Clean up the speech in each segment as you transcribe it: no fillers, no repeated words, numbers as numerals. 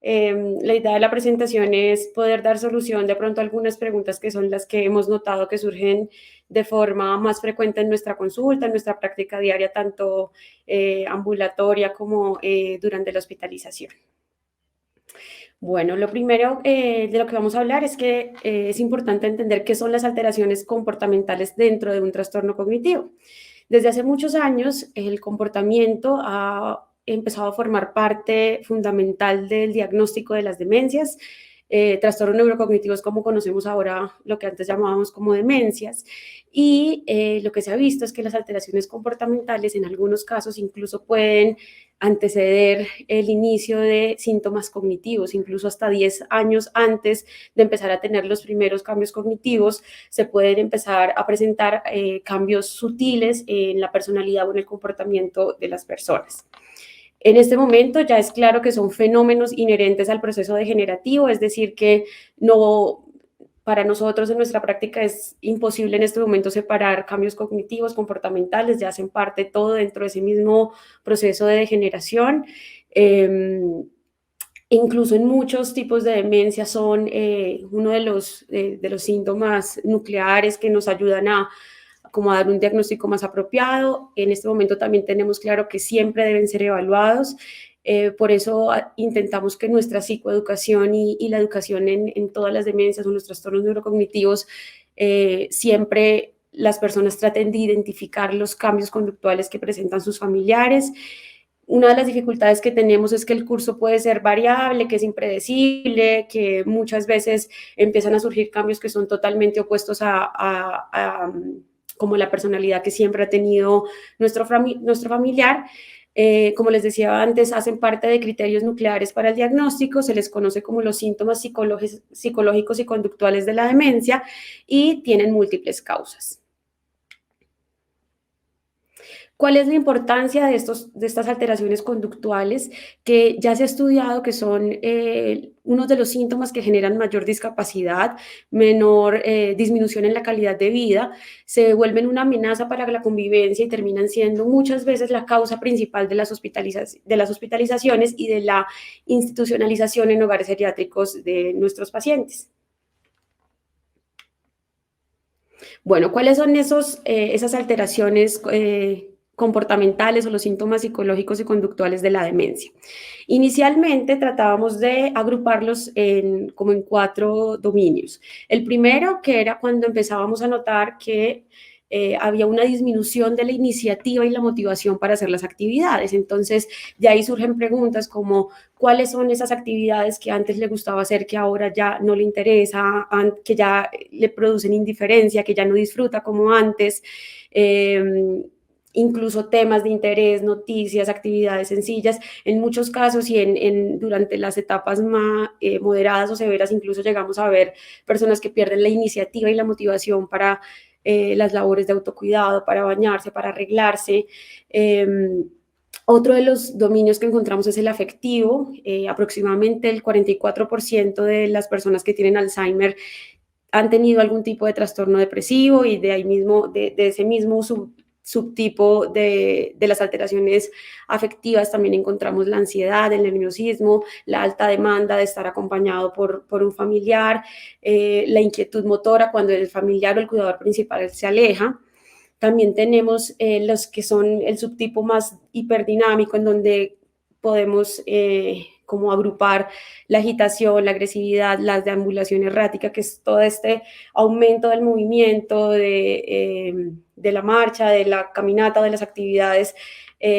La idea de la presentación es poder dar solución de pronto a algunas preguntas que son las que hemos notado que surgen de forma más frecuente en nuestra consulta, en nuestra práctica diaria, tanto ambulatoria como durante la hospitalización. Bueno, lo primero de lo que vamos a hablar es que es importante entender qué son las alteraciones comportamentales dentro de un trastorno cognitivo. Desde hace muchos años, el comportamiento ha empezado a formar parte fundamental del diagnóstico de las demencias, trastornos neurocognitivos como conocemos ahora, lo que antes llamábamos como demencias, y lo que se ha visto es que las alteraciones comportamentales en algunos casos incluso pueden anteceder el inicio de síntomas cognitivos, incluso hasta 10 años antes de empezar a tener los primeros cambios cognitivos, se pueden empezar a presentar cambios sutiles en la personalidad o en el comportamiento de las personas. En este momento ya es claro que son fenómenos inherentes al proceso degenerativo, es decir, que no, para nosotros en nuestra práctica es imposible en este momento separar cambios cognitivos, comportamentales, ya hacen parte todo dentro de ese mismo proceso de degeneración. Incluso en muchos tipos de demencia son uno de los síntomas nucleares que nos ayudan a como a dar un diagnóstico más apropiado. En este momento también tenemos claro que siempre deben ser evaluados. Por eso intentamos que nuestra psicoeducación y la educación en todas las demencias o los trastornos neurocognitivos siempre las personas traten de identificar los cambios conductuales que presentan sus familiares. Una de las dificultades que tenemos es que el curso puede ser variable, que es impredecible, que muchas veces empiezan a surgir cambios que son totalmente opuestos a como la personalidad que siempre ha tenido nuestro familiar. Como les decía antes, hacen parte de criterios nucleares para el diagnóstico, se les conoce como los síntomas psicológicos y conductuales de la demencia y tienen múltiples causas. ¿Cuál es la importancia de estas alteraciones conductuales que ya se ha estudiado que son unos de los síntomas que generan mayor discapacidad, menor disminución en la calidad de vida, se vuelven una amenaza para la convivencia y terminan siendo muchas veces la causa principal de las hospitalizaciones y de la institucionalización en hogares geriátricos de nuestros pacientes? Bueno, ¿cuáles son esas alteraciones comportamentales o los síntomas psicológicos y conductuales de la demencia? Inicialmente tratábamos de agruparlos como en 4 dominios. El primero, que era cuando empezábamos a notar que había una disminución de la iniciativa y la motivación para hacer las actividades. Entonces, de ahí surgen preguntas como cuáles son esas actividades que antes le gustaba hacer, que ahora ya no le interesa, que ya le producen indiferencia, que ya no disfruta como antes. Incluso temas de interés, noticias, actividades sencillas. En muchos casos y durante las etapas más moderadas o severas, incluso llegamos a ver personas que pierden la iniciativa y la motivación para las labores de autocuidado, para bañarse, para arreglarse. Otro de los dominios que encontramos es el afectivo. Aproximadamente el 44% de las personas que tienen Alzheimer han tenido algún tipo de trastorno depresivo y de ahí mismo, de ese mismo subtipo de las alteraciones afectivas también encontramos la ansiedad, el nerviosismo, la alta demanda de estar acompañado por un familiar, la inquietud motora cuando el familiar o el cuidador principal se aleja. También tenemos los que son el subtipo más hiperdinámico, en donde podemos como agrupar la agitación, la agresividad, la deambulación errática, que es todo este aumento del movimiento, de la marcha, de la caminata, de las actividades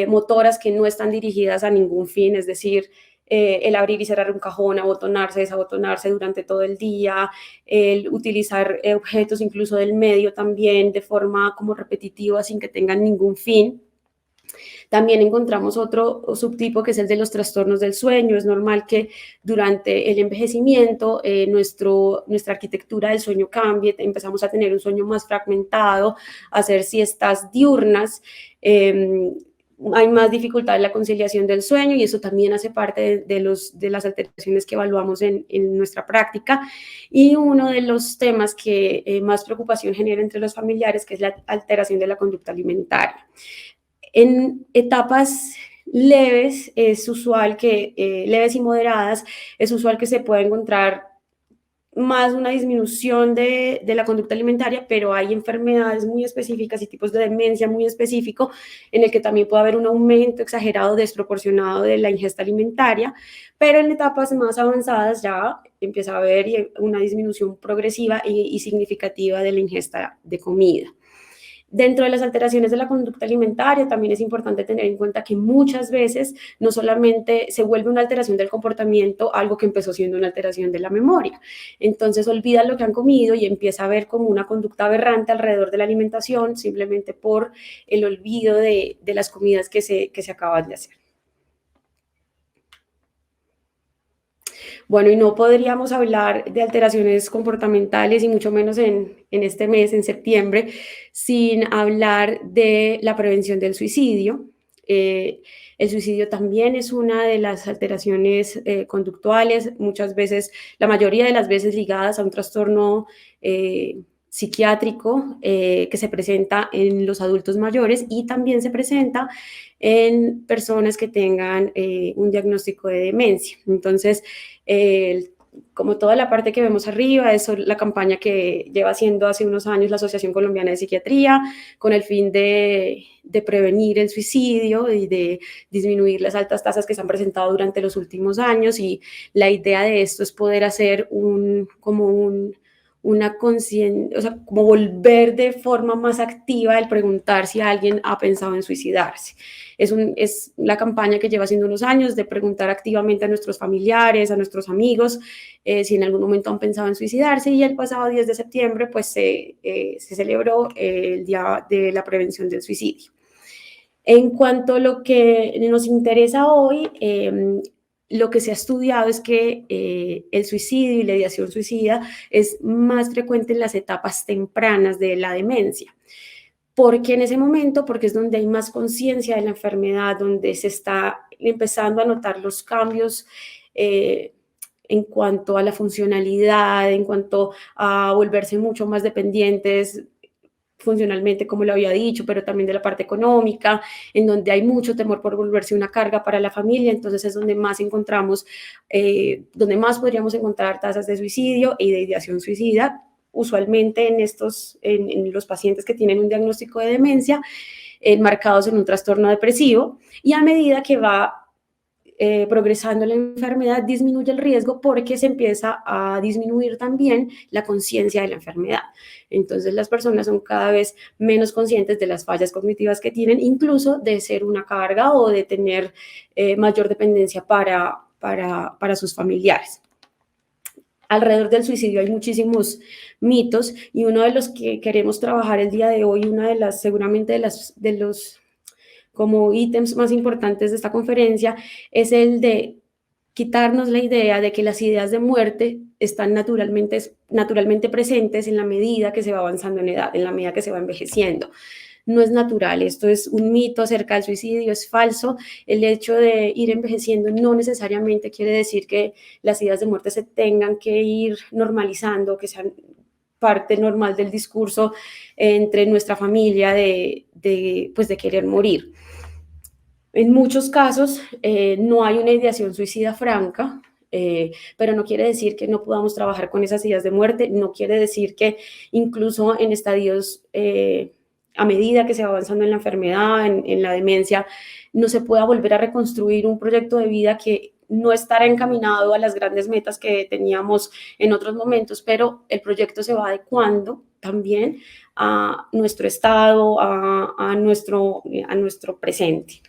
motoras que no están dirigidas a ningún fin, es decir, el abrir y cerrar un cajón, abotonarse, desabotonarse durante todo el día, el utilizar objetos incluso del medio también de forma como repetitiva sin que tengan ningún fin. También encontramos otro subtipo que es el de los trastornos del sueño. Es normal que durante el envejecimiento nuestra arquitectura del sueño cambie, empezamos a tener un sueño más fragmentado, a hacer siestas diurnas, hay más dificultad en la conciliación del sueño y eso también hace parte de las alteraciones que evaluamos en nuestra práctica. Y uno de los temas que más preocupación genera entre los familiares, que es la alteración de la conducta alimentaria. En etapas leves es usual que, leves y moderadas, es usual que se pueda encontrar más una disminución de la conducta alimentaria, pero hay enfermedades muy específicas y tipos de demencia muy específicos en el que también puede haber un aumento exagerado, desproporcionado de la ingesta alimentaria, pero en etapas más avanzadas ya empieza a haber una disminución progresiva y significativa de la ingesta de comida. Dentro de las alteraciones de la conducta alimentaria, también es importante tener en cuenta que muchas veces no solamente se vuelve una alteración del comportamiento, algo que empezó siendo una alteración de la memoria. Entonces olvidan lo que han comido y empieza a haber como una conducta aberrante alrededor de la alimentación, simplemente por el olvido de las comidas que se acaban de hacer. Bueno, y no podríamos hablar de alteraciones comportamentales y mucho menos en este mes, en septiembre, sin hablar de la prevención del suicidio. El suicidio también es una de las alteraciones conductuales, muchas veces, la mayoría de las veces ligadas a un trastorno psiquiátrico que se presenta en los adultos mayores y también se presenta en personas que tengan un diagnóstico de demencia. Entonces, como toda la parte que vemos arriba, es la campaña que lleva haciendo hace unos años la Asociación Colombiana de Psiquiatría con el fin de prevenir el suicidio y de disminuir las altas tasas que se han presentado durante los últimos años. Y la idea de esto es poder hacer una conciencia, o sea, como volver de forma más activa el preguntar si alguien ha pensado en suicidarse. Es la campaña que lleva haciendo unos años de preguntar activamente a nuestros familiares, a nuestros amigos, si en algún momento han pensado en suicidarse, y el pasado 10 de septiembre pues se celebró el Día de la Prevención del Suicidio. En cuanto a lo que nos interesa hoy, lo que se ha estudiado es que el suicidio y la ideación suicida es más frecuente en las etapas tempranas de la demencia. Porque en ese momento, porque es donde hay más conciencia de la enfermedad, donde se está empezando a notar los cambios en cuanto a la funcionalidad, en cuanto a volverse mucho más dependientes funcionalmente, como lo había dicho, pero también de la parte económica, en donde hay mucho temor por volverse una carga para la familia. Entonces es donde más encontramos, donde más podríamos encontrar tasas de suicidio y de ideación suicida, usualmente en los pacientes que tienen un diagnóstico de demencia, enmarcados en un trastorno depresivo, y a medida que va progresando la enfermedad, disminuye el riesgo porque se empieza a disminuir también la conciencia de la enfermedad. Entonces las personas son cada vez menos conscientes de las fallas cognitivas que tienen, incluso de ser una carga o de tener mayor dependencia para sus familiares. Alrededor del suicidio hay muchísimos mitos, y uno de los que queremos trabajar el día de hoy, una de las, seguramente de los como ítems más importantes de esta conferencia, es el de quitarnos la idea de que las ideas de muerte están naturalmente presentes en la medida que se va avanzando en edad, en la medida que se va envejeciendo. No es natural, esto es un mito acerca del suicidio, es falso. El hecho de ir envejeciendo no necesariamente quiere decir que las ideas de muerte se tengan que ir normalizando, que sean parte normal del discurso entre nuestra familia pues de querer morir. En muchos casos no hay una ideación suicida franca, pero no quiere decir que no podamos trabajar con esas ideas de muerte, no quiere decir que incluso en estadios, a medida que se va avanzando en la enfermedad, en la demencia, no se pueda volver a reconstruir un proyecto de vida que no estará encaminado a las grandes metas que teníamos en otros momentos, pero el proyecto se va adecuando también a nuestro estado, a nuestro presente.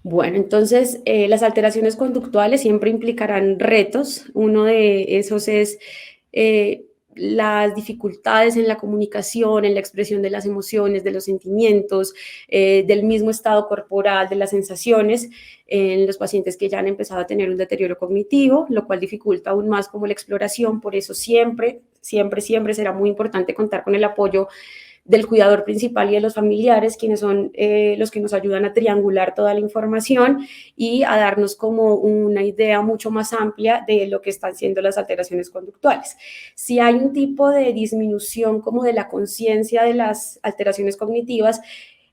Bueno, entonces las alteraciones conductuales siempre implicarán retos. Uno de esos es las dificultades en la comunicación, en la expresión de las emociones, de los sentimientos, del mismo estado corporal, de las sensaciones en los pacientes que ya han empezado a tener un deterioro cognitivo, lo cual dificulta aún más como la exploración. Por eso siempre será muy importante contar con el apoyo del cuidador principal y de los familiares, quienes son los que nos ayudan a triangular toda la información y a darnos como una idea mucho más amplia de lo que están siendo las alteraciones conductuales. Si hay un tipo de disminución como de la conciencia de las alteraciones cognitivas,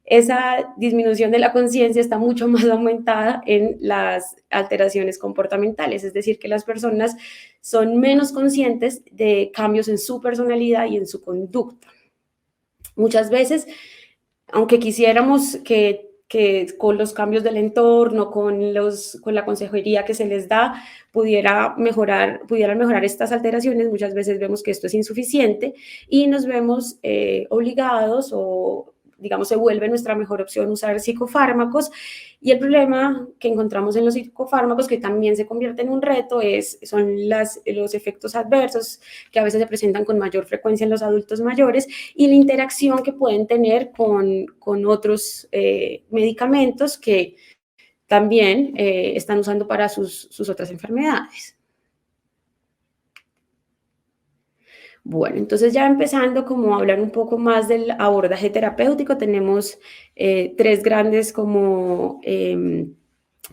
esa disminución de la conciencia está mucho más aumentada en las alteraciones comportamentales, es decir, que las personas son menos conscientes de cambios en su personalidad y en su conducta. Muchas veces, aunque quisiéramos que con los cambios del entorno, con la consejería que se les da, pudieran mejorar estas alteraciones, muchas veces vemos que esto es insuficiente y nos vemos obligados o digamos, se vuelve nuestra mejor opción usar psicofármacos. Y el problema que encontramos en los psicofármacos, que también se convierte en un reto, son los efectos adversos que a veces se presentan con mayor frecuencia en los adultos mayores y la interacción que pueden tener con otros medicamentos que también están usando para sus otras enfermedades. Bueno, entonces ya empezando como a hablar un poco más del abordaje terapéutico, tenemos tres grandes como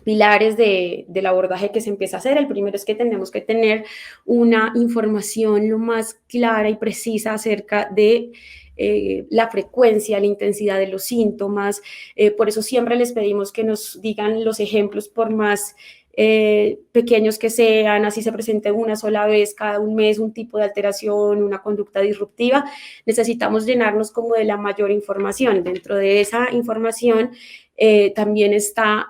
pilares del abordaje que se empieza a hacer. El primero es que tenemos que tener una información lo más clara y precisa acerca de la frecuencia, la intensidad de los síntomas. Por eso siempre les pedimos que nos digan los ejemplos por más pequeños que sean, así se presente una sola vez cada un mes un tipo de alteración, una conducta disruptiva, necesitamos llenarnos como de la mayor información. Dentro de esa información también está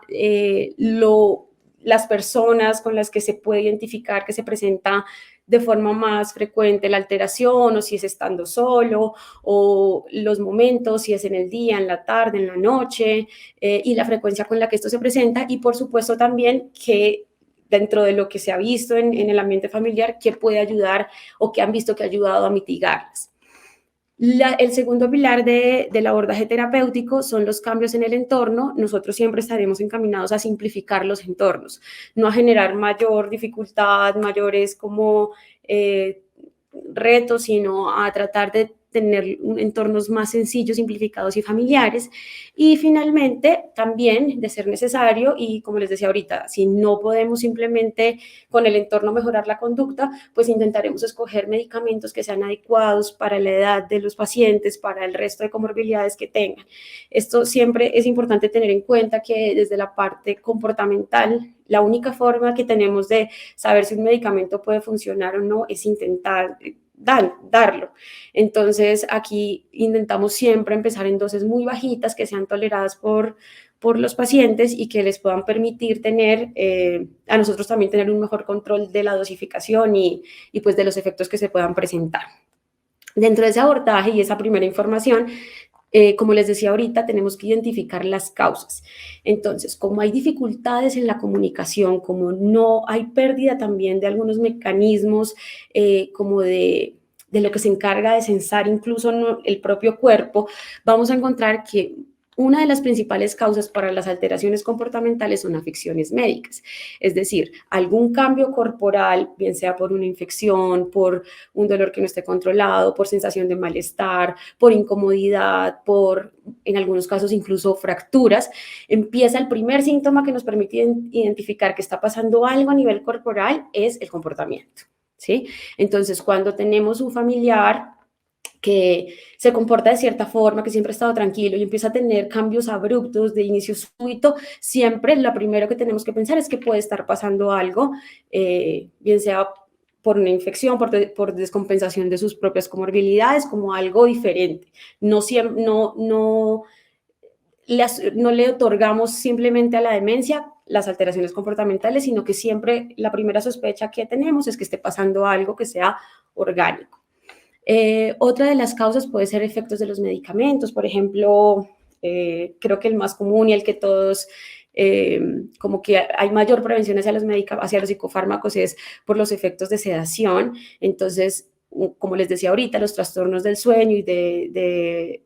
las personas con las que se puede identificar que se presenta de forma más frecuente la alteración, o si es estando solo, o los momentos, si es en el día, en la tarde, en la noche, y la frecuencia con la que esto se presenta, y por supuesto también que dentro de lo que se ha visto en el ambiente familiar, qué puede ayudar o qué han visto que ha ayudado a mitigarlas. El segundo pilar del abordaje terapéutico son los cambios en el entorno. Nosotros siempre estaremos encaminados a simplificar los entornos, no a generar mayor dificultad, mayores como retos, sino a tratar de tener entornos más sencillos, simplificados y familiares. Y finalmente, también, de ser necesario, y como les decía ahorita, si no podemos simplemente con el entorno mejorar la conducta, pues intentaremos escoger medicamentos que sean adecuados para la edad de los pacientes, para el resto de comorbilidades que tengan. Esto siempre es importante tener en cuenta que desde la parte comportamental, la única forma que tenemos de saber si un medicamento puede funcionar o no es intentar darlo. Entonces, aquí intentamos siempre empezar en dosis muy bajitas que sean toleradas por los pacientes y que les puedan permitir tener, a nosotros también tener un mejor control de la dosificación y pues de los efectos que se puedan presentar. Dentro de ese abordaje y esa primera información, como les decía ahorita, tenemos que identificar las causas. Entonces, como hay dificultades en la comunicación, como no hay pérdida también de algunos mecanismos como de lo que se encarga de censar incluso el propio cuerpo, vamos a encontrar que una de las principales causas para las alteraciones comportamentales son afecciones médicas, es decir, algún cambio corporal, bien sea por una infección, por un dolor que no esté controlado, por sensación de malestar, por incomodidad, por, en algunos casos, incluso fracturas, empieza el primer síntoma que nos permite identificar que está pasando algo a nivel corporal, es el comportamiento, ¿sí? Entonces, cuando tenemos un familiar que se comporta de cierta forma, que siempre ha estado tranquilo y empieza a tener cambios abruptos de inicio súbito, siempre lo primero que tenemos que pensar es que puede estar pasando algo, bien sea por una infección, por descompensación de sus propias comorbilidades, como algo diferente. No le otorgamos simplemente a la demencia las alteraciones comportamentales, sino que siempre la primera sospecha que tenemos es que esté pasando algo que sea orgánico. Otra de las causas puede ser efectos de los medicamentos, por ejemplo, creo que el más común y el que todos, como que hay mayor prevención hacia los psicofármacos es por los efectos de sedación. Entonces, como les decía ahorita, los trastornos del sueño y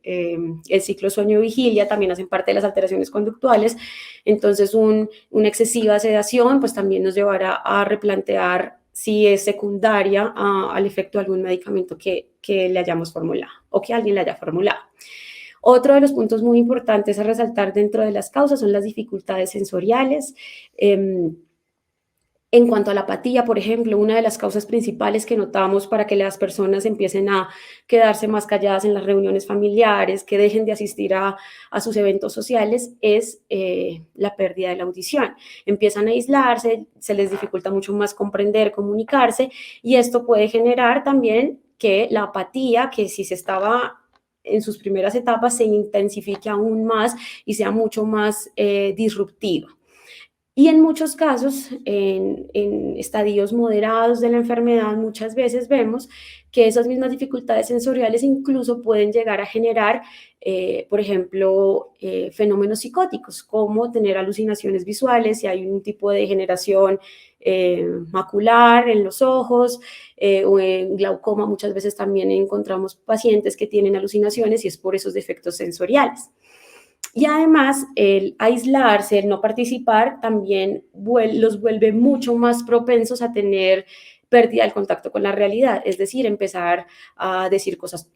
el ciclo sueño-vigilia también hacen parte de las alteraciones conductuales. Entonces, una excesiva sedación pues también nos llevará a replantear si es secundaria al efecto de algún medicamento que le hayamos formulado o que alguien le haya formulado. Otro de los puntos muy importantes a resaltar dentro de las causas son las dificultades sensoriales. En cuanto a la apatía, por ejemplo, una de las causas principales que notamos para que las personas empiecen a quedarse más calladas en las reuniones familiares, que dejen de asistir a sus eventos sociales, es la pérdida de la audición. Empiezan a aislarse, se les dificulta mucho más comprender, comunicarse, y esto puede generar también que la apatía, que si se estaba en sus primeras etapas, se intensifique aún más y sea mucho más disruptiva. Y en muchos casos, en estadios moderados de la enfermedad, muchas veces vemos que esas mismas dificultades sensoriales incluso pueden llegar a generar, por ejemplo, fenómenos psicóticos, como tener alucinaciones visuales, si hay un tipo de degeneración macular en los ojos, o en glaucoma muchas veces también encontramos pacientes que tienen alucinaciones y es por esos defectos sensoriales. Y además, el aislarse, el no participar, también los vuelve mucho más propensos a tener pérdida del contacto con la realidad, es decir, empezar a decir cosas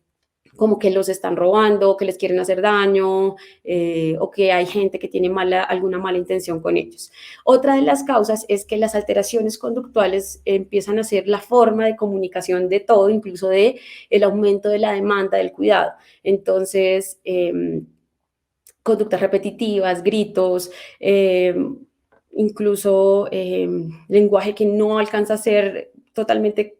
como que los están robando, que les quieren hacer daño, o que hay gente que tiene alguna mala intención con ellos. Otra de las causas es que las alteraciones conductuales empiezan a ser la forma de comunicación de todo, incluso de el aumento de la demanda del cuidado. Entonces, conductas repetitivas, gritos, incluso lenguaje que no alcanza a ser totalmente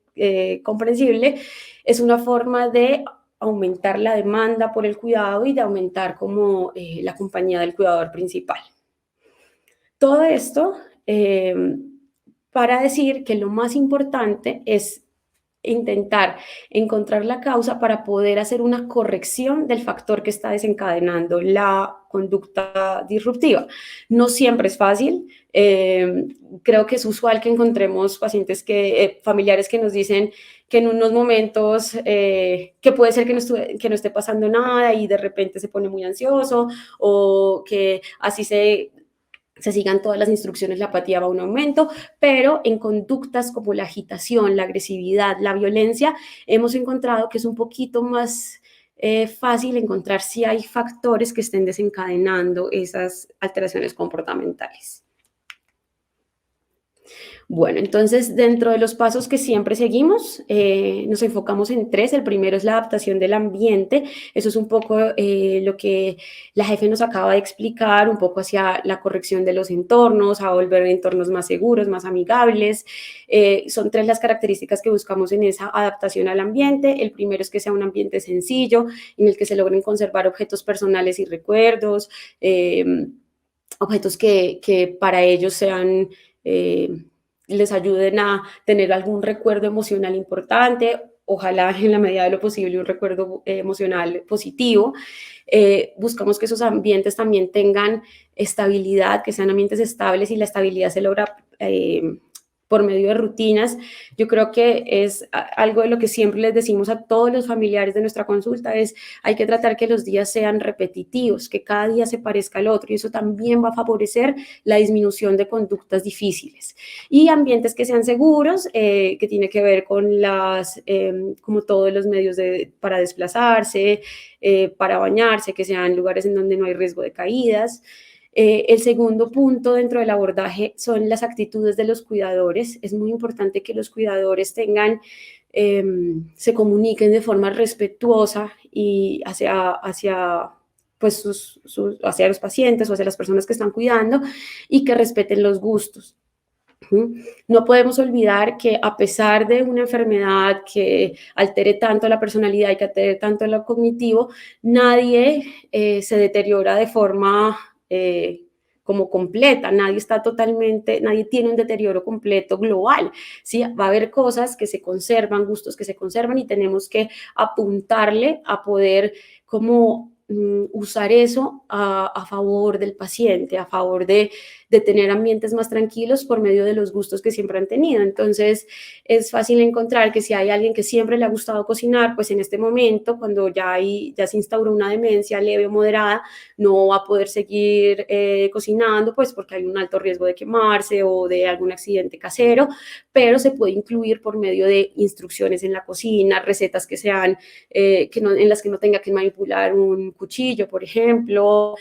comprensible, es una forma de aumentar la demanda por el cuidado y de aumentar como la compañía del cuidador principal. Todo esto eh, para decir que lo más importante es intentar encontrar la causa para poder hacer una corrección del factor que está desencadenando la conducta disruptiva. No siempre es fácil. Creo que es usual que encontremos pacientes familiares que nos dicen que en unos momentos que puede ser que no esté pasando nada y de repente se pone muy ansioso o que así se sigan todas las instrucciones, la apatía va a un aumento, pero en conductas como la agitación, la agresividad, la violencia, hemos encontrado que es un poquito más fácil encontrar si hay factores que estén desencadenando esas alteraciones comportamentales. Bueno, entonces dentro de los pasos que siempre seguimos, nos enfocamos en tres. El primero es la adaptación del ambiente. Eso es un poco lo que la jefe nos acaba de explicar, un poco hacia la corrección de los entornos, a volver entornos más seguros, más amigables. Son tres las características que buscamos en esa adaptación al ambiente. El primero es que sea un ambiente sencillo, en el que se logren conservar objetos personales y recuerdos, objetos que para ellos sean... les ayuden a tener algún recuerdo emocional importante, ojalá en la medida de lo posible un recuerdo emocional positivo. Buscamos que esos ambientes también tengan estabilidad, que sean ambientes estables y la estabilidad se logra por medio de rutinas. Yo creo que es algo de lo que siempre les decimos a todos los familiares de nuestra consulta, es hay que tratar que los días sean repetitivos, que cada día se parezca al otro y eso también va a favorecer la disminución de conductas difíciles. Y ambientes que sean seguros, que tiene que ver con como todos los medios para desplazarse, para bañarse, que sean lugares en donde no hay riesgo de caídas. El segundo punto dentro del abordaje son las actitudes de los cuidadores. Es muy importante que los cuidadores se comuniquen de forma respetuosa y pues hacia los pacientes o hacia las personas que están cuidando y que respeten los gustos. No podemos olvidar que a pesar de una enfermedad que altere tanto la personalidad y que altere tanto lo cognitivo, nadie se deteriora de forma como completa, nadie tiene un deterioro completo global, ¿sí? Va a haber cosas que se conservan, gustos que se conservan y tenemos que apuntarle a poder como usar eso a favor del paciente, a favor de tener ambientes más tranquilos por medio de los gustos que siempre han tenido. Entonces, es fácil encontrar que si hay alguien que siempre le ha gustado cocinar, pues en este momento, cuando ya se instauró una demencia leve o moderada, no va a poder seguir cocinando, pues porque hay un alto riesgo de quemarse o de algún accidente casero, pero se puede incluir por medio de instrucciones en la cocina, recetas que sean, en las que no tenga que manipular un cuchillo, por ejemplo,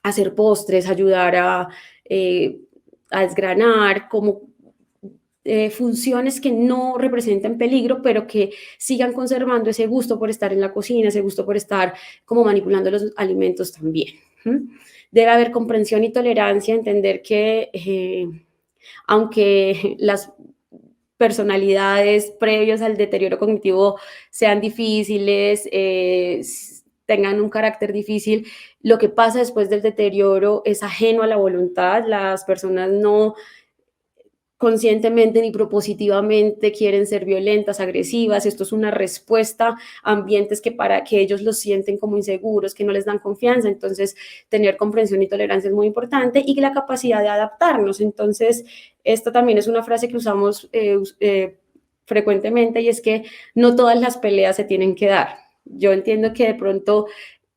hacer postres, ayudar a a desgranar, como funciones que no representen peligro, pero que sigan conservando ese gusto por estar en la cocina, ese gusto por estar como manipulando los alimentos también. Debe haber comprensión y tolerancia, entender que aunque las personalidades previas al deterioro cognitivo sean difíciles, tengan un carácter difícil, lo que pasa después del deterioro es ajeno a la voluntad. Las personas no conscientemente ni propositivamente quieren ser violentas, agresivas. Esto es una respuesta a ambientes que para que ellos los sienten como inseguros, que no les dan confianza. Entonces, tener comprensión y tolerancia es muy importante, y la capacidad de adaptarnos. Entonces, esta también es una frase que usamos frecuentemente, y es que no todas las peleas se tienen que dar. Yo entiendo que de pronto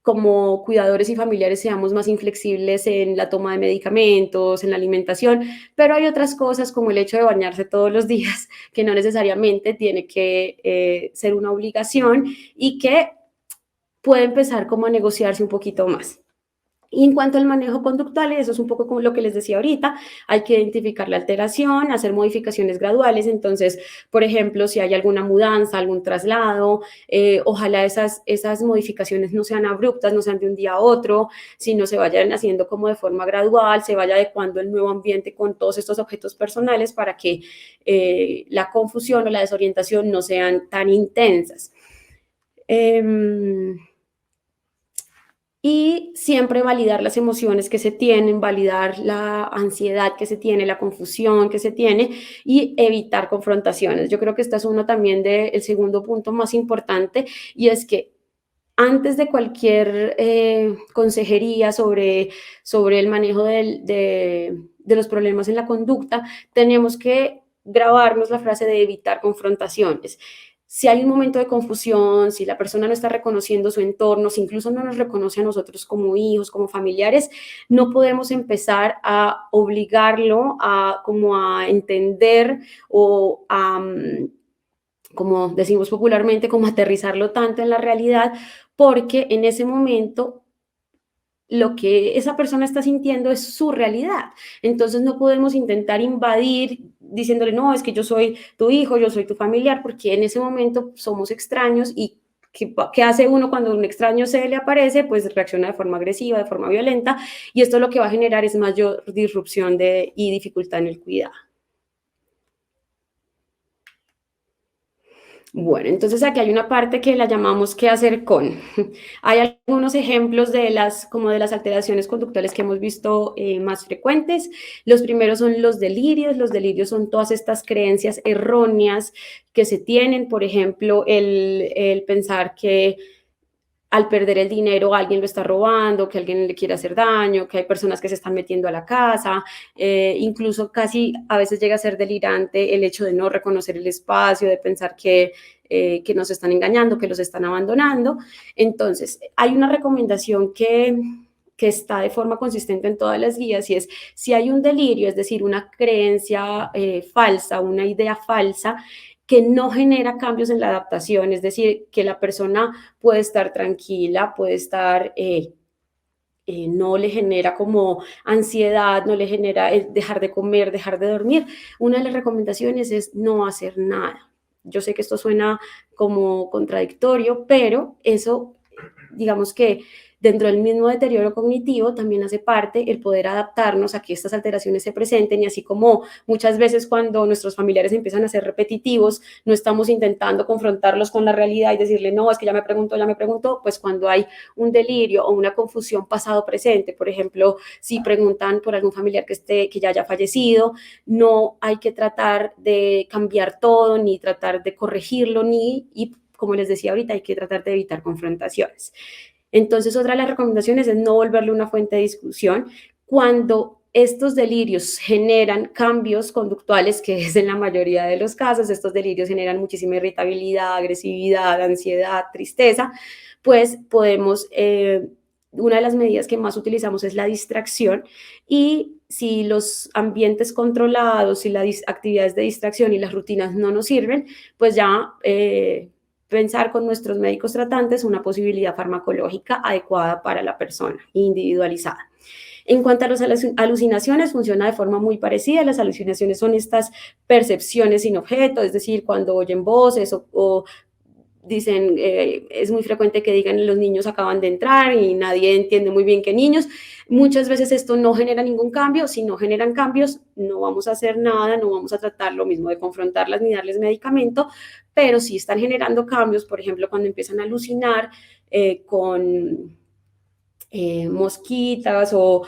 como cuidadores y familiares seamos más inflexibles en la toma de medicamentos, en la alimentación, pero hay otras cosas como el hecho de bañarse todos los días, que no necesariamente tiene que ser una obligación, y que puede empezar como a negociarse un poquito más. Y en cuanto al manejo conductual, eso es un poco como lo que les decía ahorita, hay que identificar la alteración, hacer modificaciones graduales. Entonces, por ejemplo, si hay alguna mudanza, algún traslado, ojalá esas modificaciones no sean abruptas, no sean de un día a otro, sino se vayan haciendo como de forma gradual, se vaya adecuando el nuevo ambiente con todos estos objetos personales para que la confusión o la desorientación no sean tan intensas. Y siempre validar las emociones que se tienen, validar la ansiedad que se tiene, la confusión que se tiene, y evitar confrontaciones. Yo creo que este es uno también del segundo punto más importante, y es que antes de cualquier consejería sobre el manejo de los problemas en la conducta, tenemos que grabarnos la frase de evitar confrontaciones. Si hay un momento de confusión, si la persona no está reconociendo su entorno, si incluso no nos reconoce a nosotros como hijos, como familiares, no podemos empezar a obligarlo a como a entender o a, como decimos popularmente, como aterrizarlo tanto en la realidad, porque en ese momento lo que esa persona está sintiendo es su realidad. Entonces no podemos intentar invadir diciéndole, no, es que yo soy tu hijo, yo soy tu familiar, porque en ese momento somos extraños. ¿Y qué hace uno cuando un extraño se le aparece? Pues reacciona de forma agresiva, de forma violenta, y esto lo que va a generar es mayor disrupción y dificultad en el cuidado. Bueno, entonces aquí hay una parte que la llamamos qué hacer con. Hay algunos ejemplos como de las alteraciones conductuales que hemos visto más frecuentes. Los primeros son los delirios. Los delirios son todas estas creencias erróneas que se tienen. Por ejemplo, el pensar que al perder el dinero alguien lo está robando, que alguien le quiere hacer daño, que hay personas que se están metiendo a la casa. Incluso casi a veces llega a ser delirante el hecho de no reconocer el espacio, de pensar que nos están engañando, que los están abandonando. Entonces, hay una recomendación que está de forma consistente en todas las guías, y es: si hay un delirio, es decir, una creencia falsa, una idea falsa, que no genera cambios en la adaptación, es decir, que la persona puede estar tranquila, puede estar, no le genera como ansiedad, no le genera dejar de comer, dejar de dormir. Una de las recomendaciones es no hacer nada. Yo sé que esto suena como contradictorio, pero eso, digamos que dentro del mismo deterioro cognitivo también hace parte el poder adaptarnos a que estas alteraciones se presenten, y así como muchas veces cuando nuestros familiares empiezan a ser repetitivos, no estamos intentando confrontarlos con la realidad y decirle, no, es que ya me preguntó, pues cuando hay un delirio o una confusión pasado-presente, por ejemplo, si preguntan por algún familiar que ya haya fallecido, no hay que tratar de cambiar todo, ni tratar de corregirlo, y como les decía ahorita, hay que tratar de evitar confrontaciones. Entonces, otra de las recomendaciones es no volverle una fuente de discusión. Cuando estos delirios generan cambios conductuales, que es en la mayoría de los casos, estos delirios generan muchísima irritabilidad, agresividad, ansiedad, tristeza, pues podemos, una de las medidas que más utilizamos es la distracción, y si los ambientes controlados, si las actividades de distracción y las rutinas no nos sirven, pues ya pensar con nuestros médicos tratantes una posibilidad farmacológica adecuada para la persona, individualizada. En cuanto a las alucinaciones, funciona de forma muy parecida. Las alucinaciones son estas percepciones sin objeto, es decir, cuando oyen voces o dicen, es muy frecuente que digan los niños acaban de entrar y nadie entiende muy bien qué niños. Muchas veces esto no genera ningún cambio. Si no generan cambios, no vamos a hacer nada, no vamos a tratar lo mismo de confrontarlas ni darles medicamento, pero sí están generando cambios, por ejemplo, cuando empiezan a alucinar con mosquitas o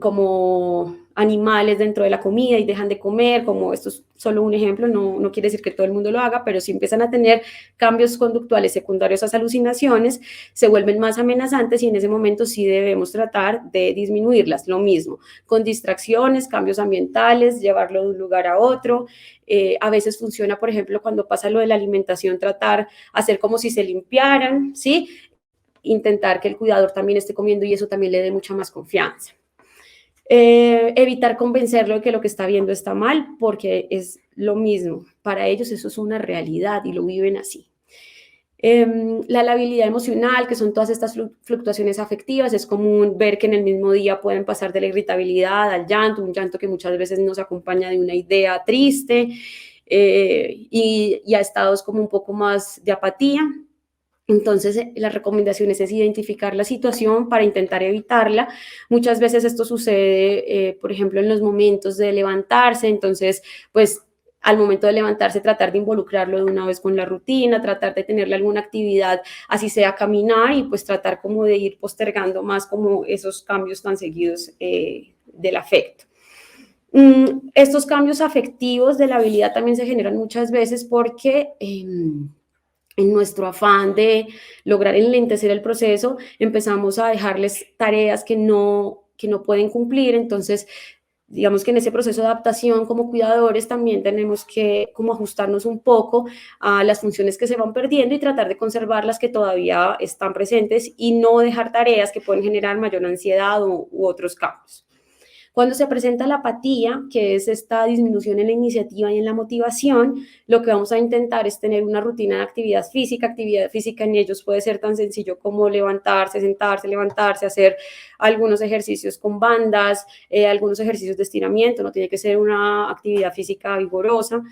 como animales dentro de la comida y dejan de comer, como esto es solo un ejemplo, no quiere decir que todo el mundo lo haga, pero si empiezan a tener cambios conductuales secundarios a esas alucinaciones, se vuelven más amenazantes y en ese momento sí debemos tratar de disminuirlas. Lo mismo, con distracciones, cambios ambientales, llevarlo de un lugar a otro. A veces funciona, por ejemplo, cuando pasa lo de la alimentación, tratar, hacer como si se limpiaran, ¿sí? Intentar que el cuidador también esté comiendo y eso también le dé mucha más confianza. Evitar convencerlo de que lo que está viendo está mal, porque es lo mismo. Para ellos eso es una realidad y lo viven así. La labilidad emocional, que son todas estas fluctuaciones afectivas, es común ver que en el mismo día pueden pasar de la irritabilidad al llanto, un llanto que muchas veces nos acompaña de una idea triste y a estados como un poco más de apatía. Entonces, la recomendación es identificar la situación para intentar evitarla. Muchas veces esto sucede, por ejemplo, en los momentos de levantarse. Entonces, pues al momento de levantarse, tratar de involucrarlo de una vez con la rutina, tratar de tenerle alguna actividad, así sea caminar, y pues tratar como de ir postergando más como esos cambios tan seguidos del afecto. Estos cambios afectivos de la habilidad también se generan muchas veces porque en nuestro afán de lograr enlentecer el proceso, empezamos a dejarles tareas que no pueden cumplir. Entonces, digamos que en ese proceso de adaptación como cuidadores también tenemos que como ajustarnos un poco a las funciones que se van perdiendo y tratar de conservar las que todavía están presentes y no dejar tareas que pueden generar mayor ansiedad u otros cambios. Cuando se presenta la apatía, que es esta disminución en la iniciativa y en la motivación, lo que vamos a intentar es tener una rutina de actividad física. Actividad física en ellos puede ser tan sencillo como levantarse, sentarse, levantarse, hacer algunos ejercicios con bandas, algunos ejercicios de estiramiento, no tiene que ser una actividad física vigorosa.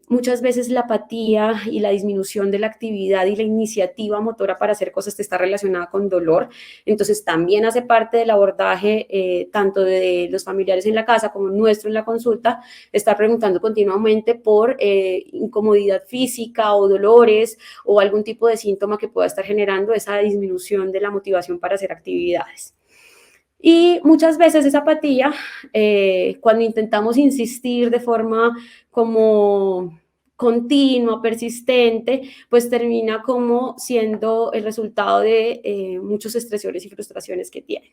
Muchas veces la apatía y la disminución de la actividad y la iniciativa motora para hacer cosas está relacionada con dolor. Entonces también hace parte del abordaje tanto de los familiares en la casa como nuestro en la consulta, estar preguntando continuamente por incomodidad física o dolores o algún tipo de síntoma que pueda estar generando esa disminución de la motivación para hacer actividades. Y muchas veces esa apatía, cuando intentamos insistir de forma como continua, persistente, pues termina como siendo el resultado de muchos estresores y frustraciones que tienen.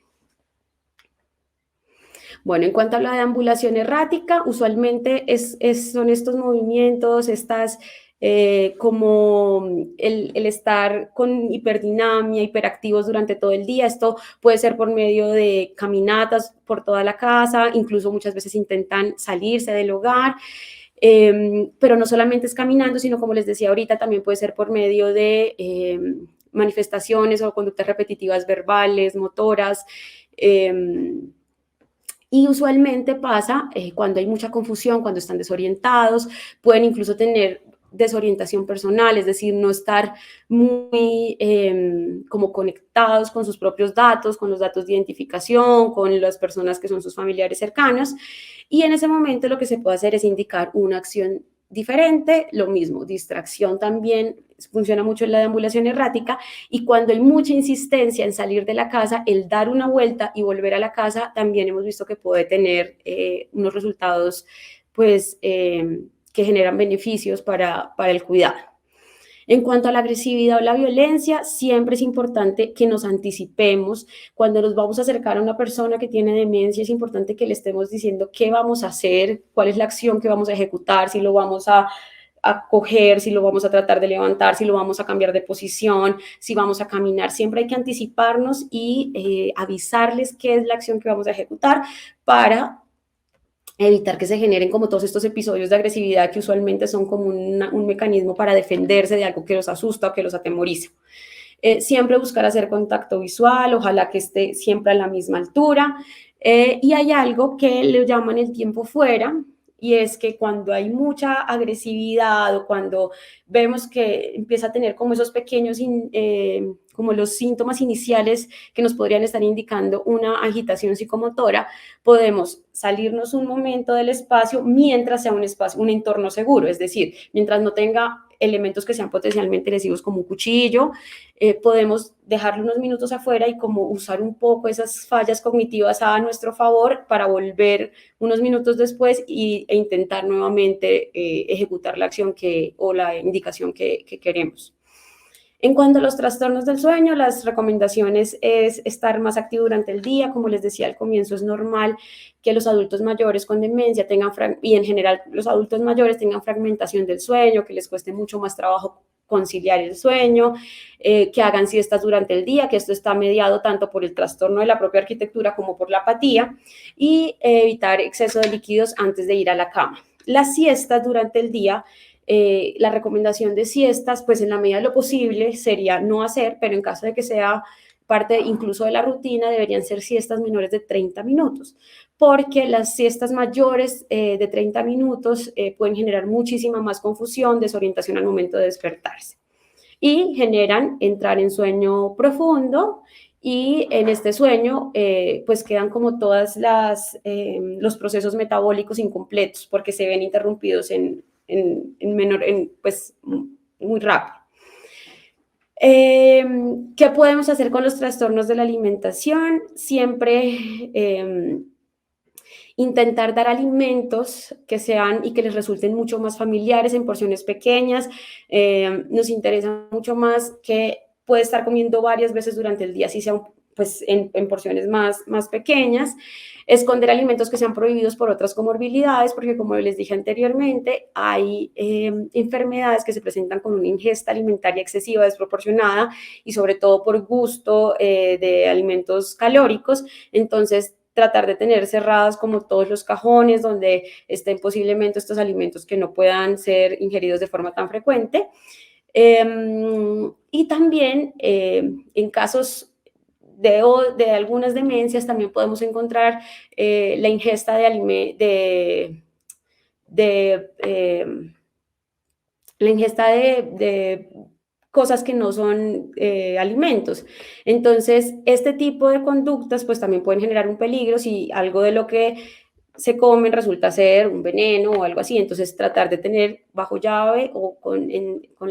Bueno, en cuanto a la deambulación errática, usualmente son estos movimientos, estas como el estar con hiperdinamia, hiperactivos durante todo el día. Esto puede ser por medio de caminatas por toda la casa, incluso muchas veces intentan salirse del hogar. Pero no solamente es caminando, sino como les decía ahorita, también puede ser por medio de manifestaciones o conductas repetitivas verbales, motoras. Y usualmente pasa cuando hay mucha confusión, cuando están desorientados, pueden incluso tener desorientación personal, es decir, no estar muy como conectados con sus propios datos, con los datos de identificación, con las personas que son sus familiares cercanos. Y en ese momento lo que se puede hacer es indicar una acción diferente. Lo mismo, distracción también funciona mucho en la deambulación errática, y cuando hay mucha insistencia en salir de la casa, el dar una vuelta y volver a la casa también hemos visto que puede tener unos resultados pues que generan beneficios para el cuidado. En cuanto a la agresividad o la violencia, siempre es importante que nos anticipemos. Cuando nos vamos a acercar a una persona que tiene demencia, es importante que le estemos diciendo qué vamos a hacer, cuál es la acción que vamos a ejecutar, si lo vamos a coger, si lo vamos a tratar de levantar, si lo vamos a cambiar de posición, si vamos a caminar. Siempre hay que anticiparnos y avisarles qué es la acción que vamos a ejecutar para evitar que se generen como todos estos episodios de agresividad que usualmente son como un mecanismo para defenderse de algo que los asusta o que los atemoriza. Siempre buscar hacer contacto visual, ojalá que esté siempre a la misma altura. Y hay algo que le llaman el tiempo fuera, y es que cuando hay mucha agresividad o cuando vemos que empieza a tener como esos pequeños, como los síntomas iniciales que nos podrían estar indicando una agitación psicomotora, podemos salirnos un momento del espacio mientras sea un espacio, un entorno seguro, es decir, mientras no tenga elementos que sean potencialmente lesivos como un cuchillo, podemos dejarlo unos minutos afuera y como usar un poco esas fallas cognitivas a nuestro favor para volver unos minutos después e intentar nuevamente ejecutar la acción o la indicación que queremos. En cuanto a los trastornos del sueño, las recomendaciones es estar más activo durante el día. Como les decía al comienzo, es normal que los adultos mayores con demencia tengan, y en general los adultos mayores tengan fragmentación del sueño, que les cueste mucho más trabajo conciliar el sueño, que hagan siestas durante el día, que esto está mediado tanto por el trastorno de la propia arquitectura como por la apatía, y evitar exceso de líquidos antes de ir a la cama. Las siestas durante el día, la recomendación de siestas, pues en la medida de lo posible sería no hacer, pero en caso de que sea parte incluso de la rutina, deberían ser siestas menores de 30 minutos, porque las siestas mayores de 30 minutos pueden generar muchísima más confusión, desorientación al momento de despertarse y generan entrar en sueño profundo. Y en este sueño, pues quedan como todas los procesos metabólicos incompletos porque se ven interrumpidos pues muy rápido. ¿Qué podemos hacer con los trastornos de la alimentación? Siempre intentar dar alimentos que sean y que les resulten mucho más familiares en porciones pequeñas. Nos interesa mucho más que puede estar comiendo varias veces durante el día, así sea pues en porciones más pequeñas. Esconder alimentos que sean prohibidos por otras comorbilidades, porque como les dije anteriormente, hay enfermedades que se presentan con una ingesta alimentaria excesiva, desproporcionada y sobre todo por gusto de alimentos calóricos. Entonces, tratar de tener cerradas como todos los cajones donde estén posiblemente estos alimentos que no puedan ser ingeridos de forma tan frecuente. Y también en casos de algunas demencias también podemos encontrar la ingesta la ingesta de cosas que no son alimentos. Entonces, este tipo de conductas pues también pueden generar un peligro si algo de lo que se comen resulta ser un veneno o algo así. Entonces, tratar de tener bajo llave o con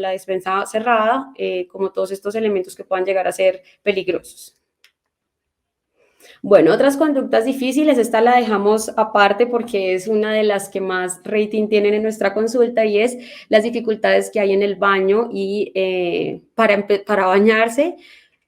la despensa cerrada como todos estos elementos que puedan llegar a ser peligrosos. Bueno, otras conductas difíciles, esta la dejamos aparte porque es una de las que más rating tienen en nuestra consulta y es las dificultades que hay en el baño y para bañarse,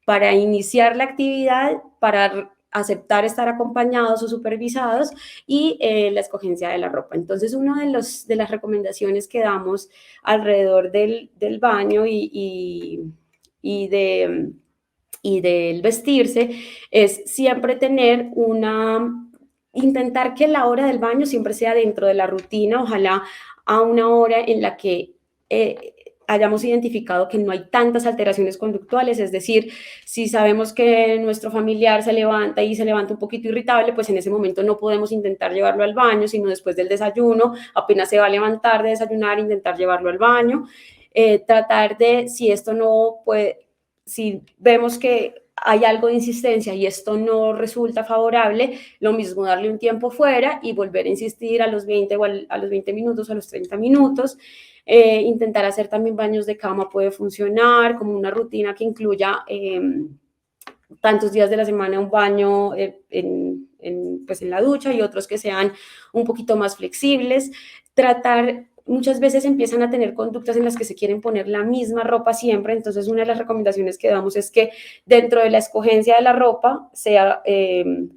para iniciar la actividad, para aceptar estar acompañados o supervisados y la escogencia de la ropa. Entonces, una de las recomendaciones que damos alrededor del baño y del vestirse es siempre intentar que la hora del baño siempre sea dentro de la rutina, ojalá a una hora en la que hayamos identificado que no hay tantas alteraciones conductuales, es decir, si sabemos que nuestro familiar se levanta un poquito irritable, pues en ese momento no podemos intentar llevarlo al baño, sino después del desayuno, apenas se va a levantar de desayunar, intentar llevarlo al baño, tratar de, si vemos que hay algo de insistencia y esto no resulta favorable, lo mismo darle un tiempo fuera y volver a insistir a los 20 o a los 20 minutos o a los 30 minutos. Intentar hacer también baños de cama puede funcionar como una rutina que incluya tantos días de la semana un baño pues en la ducha y otros que sean un poquito más flexibles. Muchas veces empiezan a tener conductas en las que se quieren poner la misma ropa siempre, entonces una de las recomendaciones que damos es que dentro de la escogencia de la ropa sea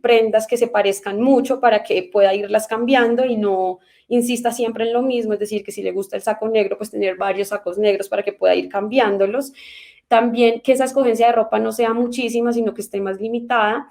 prendas que se parezcan mucho para que pueda irlas cambiando y no insista siempre en lo mismo, es decir, que si le gusta el saco negro, pues tener varios sacos negros para que pueda ir cambiándolos. También que esa escogencia de ropa no sea muchísima, sino que esté más limitada.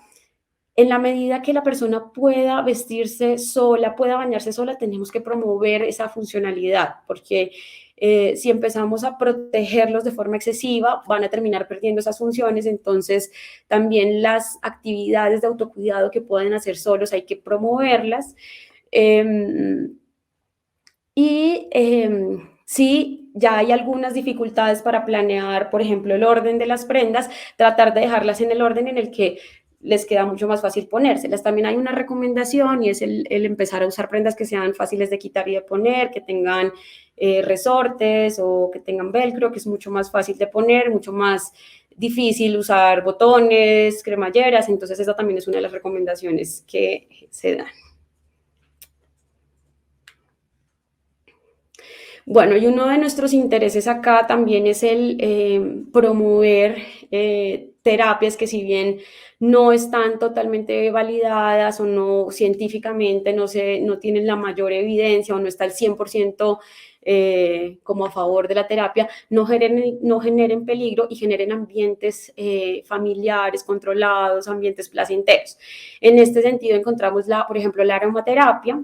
En la medida que la persona pueda vestirse sola, pueda bañarse sola, tenemos que promover esa funcionalidad, porque Si empezamos a protegerlos de forma excesiva, van a terminar perdiendo esas funciones. Entonces, también las actividades de autocuidado que pueden hacer solos hay que promoverlas. Sí, ya hay algunas dificultades para planear, por ejemplo, el orden de las prendas, tratar de dejarlas en el orden en el que les queda mucho más fácil ponérselas. También hay una recomendación y es el empezar a usar prendas que sean fáciles de quitar y de poner, que tengan resortes o que tengan velcro, que es mucho más fácil de poner, mucho más difícil usar botones, cremalleras. Entonces esa también es una de las recomendaciones que se dan. Bueno, y uno de nuestros intereses acá también es el promover terapias que, si bien no están totalmente validadas o no científicamente no tienen la mayor evidencia o no está al 100% como a favor de la terapia, no generen peligro y generen ambientes familiares, controlados, ambientes placenteros. En este sentido encontramos, por ejemplo, la aromaterapia.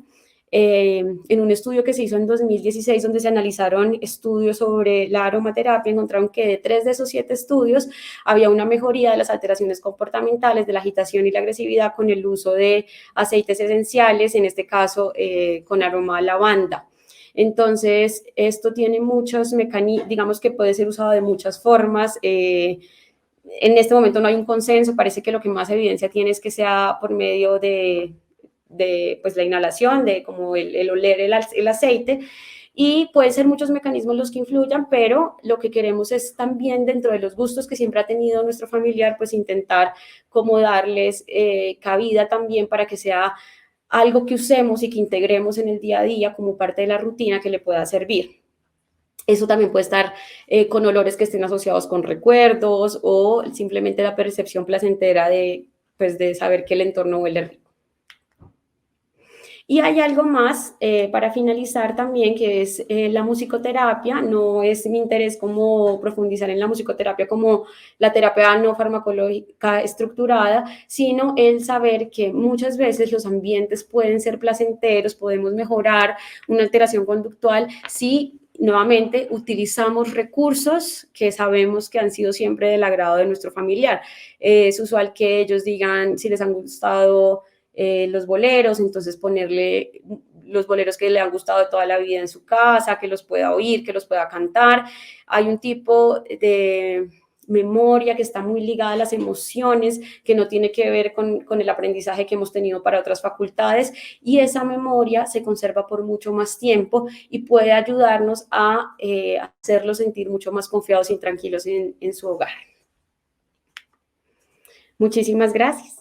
En un estudio que se hizo en 2016, donde se analizaron estudios sobre la aromaterapia, encontraron que de 3 de esos 7 estudios había una mejoría de las alteraciones comportamentales, de la agitación y la agresividad con el uso de aceites esenciales, en este caso con aroma a lavanda. Entonces, esto tiene muchos mecanismos, digamos que puede ser usado de muchas formas. En este momento no hay un consenso, parece que lo que más evidencia tiene es que sea por medio de pues, la inhalación, de como el oler el aceite, y pueden ser muchos mecanismos los que influyan, pero lo que queremos es también, dentro de los gustos que siempre ha tenido nuestro familiar, pues intentar como darles cabida también para que sea algo que usemos y que integremos en el día a día como parte de la rutina que le pueda servir. Eso también puede estar con olores que estén asociados con recuerdos o simplemente la percepción placentera pues, de saber que el entorno huele rico. Y hay algo más para finalizar también, que es la musicoterapia. No es mi interés como profundizar en la musicoterapia como la terapia no farmacológica estructurada, sino el saber que muchas veces los ambientes pueden ser placenteros, podemos mejorar una alteración conductual si nuevamente utilizamos recursos que sabemos que han sido siempre del agrado de nuestro familiar. Es usual que ellos digan si les han gustado los boleros, entonces ponerle los boleros que le han gustado de toda la vida en su casa, que los pueda oír, que los pueda cantar. Hay un tipo de memoria que está muy ligada a las emociones, que no tiene que ver con el aprendizaje que hemos tenido para otras facultades, y esa memoria se conserva por mucho más tiempo y puede ayudarnos a hacerlos sentir mucho más confiados y tranquilos en su hogar. Muchísimas gracias.